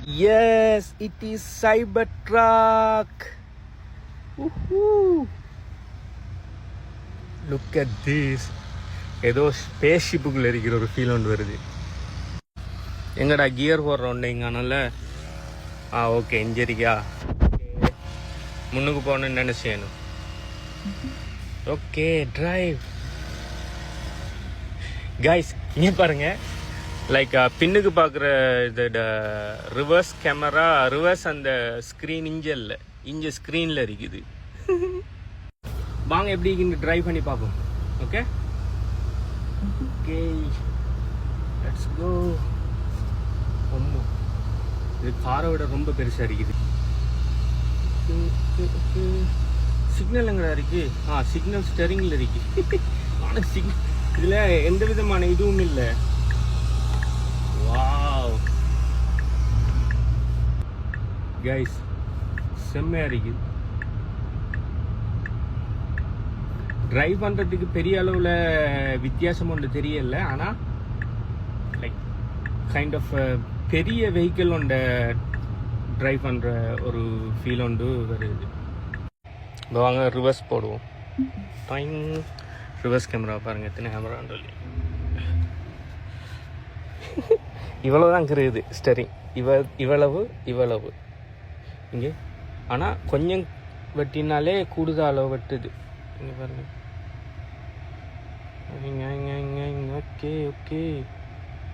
Yes, it is Cybertruck. Woohoo! Look at this. ஏதோ space ஷிப்புக்குள்ளே இருக்கிற ஒரு ஃபீல் ஒன்று வருது. எங்கடா கியர் போடுறோண்டு இங்கனால ஓகே இன்ஜரிக்கா முன்னுக்கு போகணுன்னு நினச்சேன். Okay drive guys. இங்கே பாருங்க, லைக் பின்னுக்கு பார்க்குற இது ரிவர்ஸ் கேமரா, ரிவர்ஸ் அந்த ஸ்க்ரீன் இங்கே ஸ்க்ரீனில் இருக்குது. வாங்க எப்படி இங்கே ட்ரைவ் பண்ணி பார்ப்போம். Okay okay let's go. இது காரை விட ரொம்ப பெருசாக இருக்குது. சிக்னல் எங்கடா இருக்கு? சிக்னல் ஸ்டெரிங்கில் இருக்கு. ஆனால் இதில் எந்த விதமான இதுவும் இல்லை. வாவ் கைஸ், செம்மையாக இருக்குது. ட்ரைவ் பண்ணுறதுக்கு பெரிய அளவில் வித்தியாசம் ஒன்று தெரியல. ஆனால் லைக் கைண்ட் ஆஃப் பெரிய வெஹிக்கிள் ஒன்றை ட்ரைவ் பண்ணுற ஒரு ஃபீல் ஒன்று வருது. இப்போ வாங்க ரிவர்ஸ் போடுவோம். டைம் ரிவர்ஸ் கேமரா பாருங்கள், எத்தனை கேமரான்னு சொல்லி. இவ்வளவு தான் இருக்குது ஸ்டெரிங். இவ்வளவு இங்கே. ஆனால் கொஞ்சம் வெட்டினாலே கூடுதல் அளவு வெட்டுது. இங்கே பாருங்க. Okay okay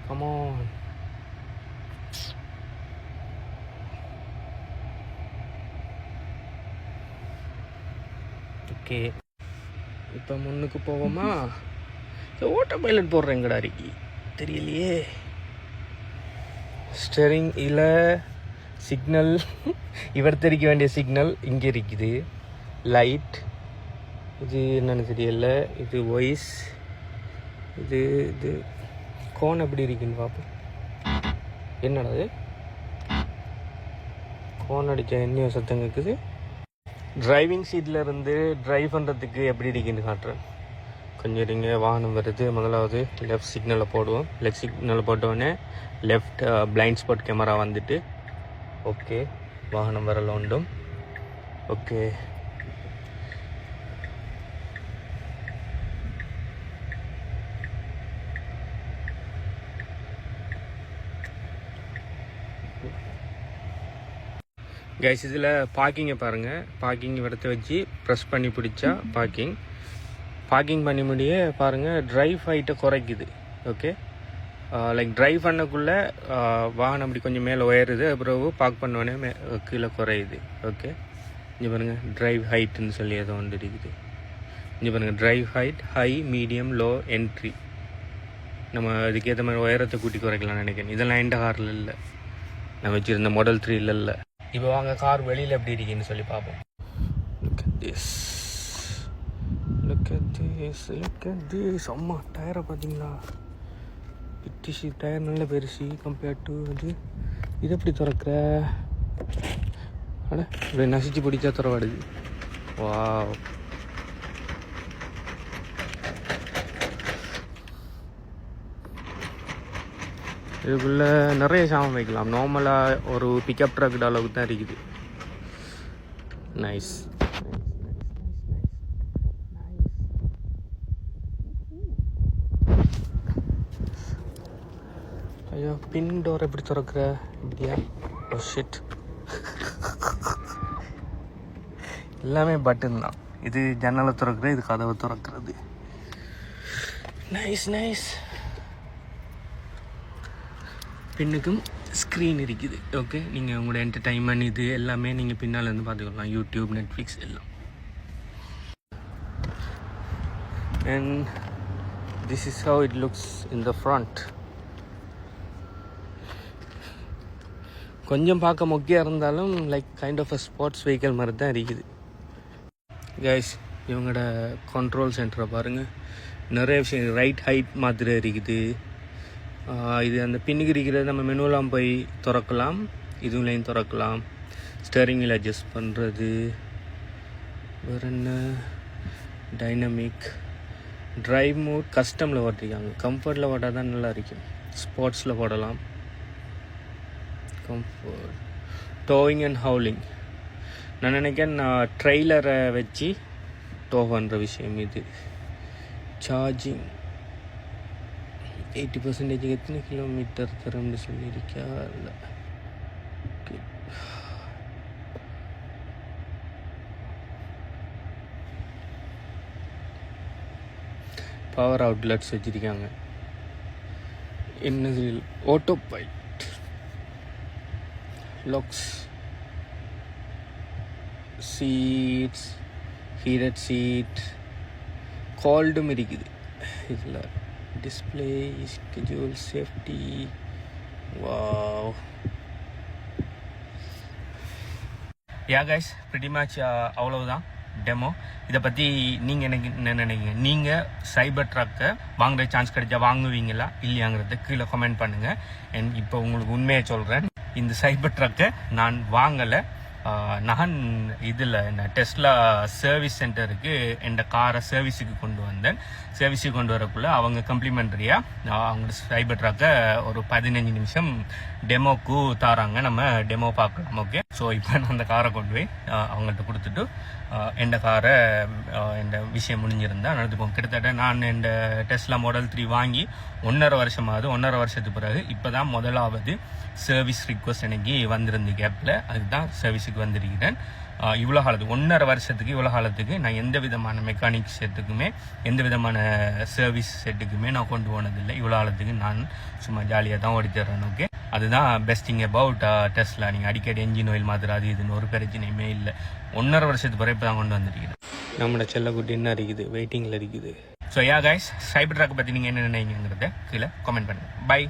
come on. ஓகே இப்போ முன்னுக்கு போவோமா? ஓட்டோ பைலட் போடுறேங்கடா இருக்கு தெரியலையே. ஸ்டெரிங் இல்லை, சிக்னல் இவர் தெரிவிக்க வேண்டிய சிக்னல் இங்கே இருக்குது. லைட் இது என்னன்னு தெரியல. இது வாய்ஸ். இது கோன் எப்படி இருக்குன்னு பார்ப்போம். என்னடா அது கோன் அடிக்க என்ன சத்தம் இருக்குது? டிரைவிங் சீட்டில் இருந்து ட்ரைவ் பண்ணுறதுக்கு எப்படி இருக்குன்னு காட்டுறேன். கொஞ்சம் இருங்க, வாகனம் வருது. முதலாவது லெஃப்ட் சிக்னலை போடுவோம். லெஃப்ட் சிக்னலை போட்டோடனே லெஃப்ட் பிளைண்ட் ஸ்பாட் கேமரா வந்துட்டு ஓகே வாகனம் வரல உண்டும். ஓகே கைஸ், இதில் பார்க்கிங்கை பாருங்கள். பார்க்கிங் இடத்த வச்சு ப்ரெஸ் பண்ணி பிடிச்சா பார்க்கிங் பண்ணி முடிய பாருங்கள் ட்ரைவ் ஹைட்டை குறைக்குது. ஓகே லைக் ட்ரைவ் பண்ணக்குள்ளே வாகனம் அப்படி கொஞ்சம் மேலே உயருது, அப்புறம் பார்க் பண்ணோடனே கீழே குறையுது. ஓகே இங்கே பாருங்கள் ட்ரைவ் ஹைட்டுன்னு சொல்லி ஏதோ ஒன்று இருக்குது. இங்கே பாருங்கள் drive height, high, medium, low, entry. நம்ம அதுக்கேற்ற மாதிரி உயரத்தை கூட்டி குறைக்கலாம்னு நினைக்கிறேன். இதெல்லாம் எந்த காரில் இல்லை, நான் வச்சுருந்த மாடல் 3 இல்லை. இப்போ வாங்க கார் வெளியில் எப்படி இருக்குன்னு சொல்லி பார்ப்போம். Look at this. அம்மா டயரை பார்த்தீங்களா? பிடிசி டயர் நல்ல பெருசு கம்பேர்ட் டு இது எப்படி திறக்கிற? இப்படி நசிச்சு பிடிச்சா திறவாடுது. வாவ் இதுக்குள்ளே நிறைய சாமான் வைக்கலாம். நார்மலாக ஒரு பிக்கப் ட்ரக் அளவுக்கு தான் இருக்குது. நைஸ். ஐயோ, பின் டோர் எப்படி திறக்கிற? இப்படியா? Oh shit. எல்லாமே பட்டன் தான். இது ஜன்னலை திறக்கிறது, இது கதவை திறக்கிறது. நைஸ். பின்னுக்கும் ஸ்க்ரீன் இருக்குது. ஓகே நீங்கள் உங்களோட என்டர்டைன்மெண்ட் இது எல்லாமே நீங்கள் பின்னால் இருந்து பார்த்துக்கலாம். யூடியூப், நெட்ஃப்ளிக்ஸ் எல்லாம். And this is how it looks in the front. கொஞ்சம் பார்க்க மொக்கையாக இருந்தாலும் like kind of a sports vehicle மாதிரி தான் இருக்குது. கைஸ், இவங்களோட கண்ட்ரோல் சென்டரை பாருங்கள். நிறைய விஷயம் ரைட் ஹைட் மாதிரி இருக்குது. இது அந்த பின்னுக்கு இருக்கிறது நம்ம மெனுவெலாம் போய் திறக்கலாம், இதுலையும் திறக்கலாம். ஸ்டேரிங்கில் அட்ஜஸ்ட் பண்ணுறது. வேறு என்ன? டைனமிக் ட்ரைவ் மோட் கஸ்டமில் ஓட்டிருக்காங்க. கம்ஃபர்ட்டில் ஓட்டால் தான் நல்லா இருக்கும். ஸ்போர்ட்ஸில் போடலாம். Comfort towing and hauling. நான் நினைக்கிறேன் ட்ரெய்லரை வச்சு டோ பண்ணுற விஷயம் இது. சார்ஜிங் 80% எத்தனை கிலோமீட்டர் தரம்னு சொல்லியிருக்கா இல்லை. பவர் அவுட்லெட்ஸ் வச்சுருக்காங்க. என்னது auto pilot, locks, seats, heated seat, கால்டும் இருக்குது இதில். Display, schedule, safety. Wow. Yeah guys, pretty much அவ்வளவுதான் டெமோ. இதை பற்றி நீங்கள் எனக்கு என்ன நினைக்கிறீங்க? நீங்கள் சைபர் ட்ரக்கை வாங்குற சான்ஸ் கிடைச்சா வாங்குவீங்களா இல்லையாங்கிறத கீழே கமெண்ட் பண்ணுங்கள். அண்ட் இப்போ உங்களுக்கு உண்மையை சொல்கிறேன், இந்த சைபர் ட்ரக்கை நான் வாங்கலை. நான் இதில் என்ன டெஸ்லா சர்வீஸ் சென்டருக்கு என் காரை சர்வீஸுக்கு கொண்டு வந்தேன். சர்வீஸுக்கு கொண்டு வரக்குள்ளே அவங்க கம்ப்ளிமெண்ட்ரியாக அவங்க சைபர் ட்ரக்கை ஒரு 15 நிமிஷம் டெமோக்கு தாராங்க. நம்ம டெமோ பார்க்கலாம். ஓகே, ஸோ இப்போ நான் அந்த காரை கொண்டு போய் அவங்கள்ட்ட கொடுத்துட்டு என் காரை என் விஷயம் முடிஞ்சிருந்தேன் நடந்துப்போம். கிட்டத்தட்ட நான் என் டெஸ்லா மாடல் 3 வாங்கி 1.5 வருஷமாகுது. 1.5 வருஷத்துக்கு பிறகு இப்போ தான் முதலாவது சர்வீஸ் ரிக்வஸ்ட் எனக்கு வந்திருந்து கேப்பில். அதுதான் சர்வீஸுக்கு வந்திருக்கிறேன். இவ்வளோ காலத்துக்கு 1.5 வருஷத்துக்கு இவ்வளோ காலத்துக்கு நான் எந்த விதமான மெக்கானிக் செட்டுக்குமே எந்த விதமான சர்வீஸ் செட்டுக்குமே நான் கொண்டு போனதில்லை. இவ்வளோ காலத்துக்கு நான் சும்மா ஜாலியாக தான் ஓடித்தர்றேன். ஓகே, அதுதான் பெஸ்டிங் அபவுட் டெஸ்லா. நீங்கள் அடிக்கடி என்ஜின் ஆயில் மாதிரி அது இதுன்னு ஒரு பிரச்சனையுமே இல்லை. 1.5 வருஷத்துக்கு பிறகு இப்போ தான் கொண்டு வந்திருக்கிறேன். நம்மளோட செல்லக்குட்டி என்ன இருக்குது, வெயிட்டிங்கில் இருக்குது. ஸோ யா கைஸ், சைபர் ட்ரக்கை பற்றி நீங்கள் என்ன நினைக்கிறீங்கிறத கீழே கமெண்ட் பண்ணுங்கள். பை.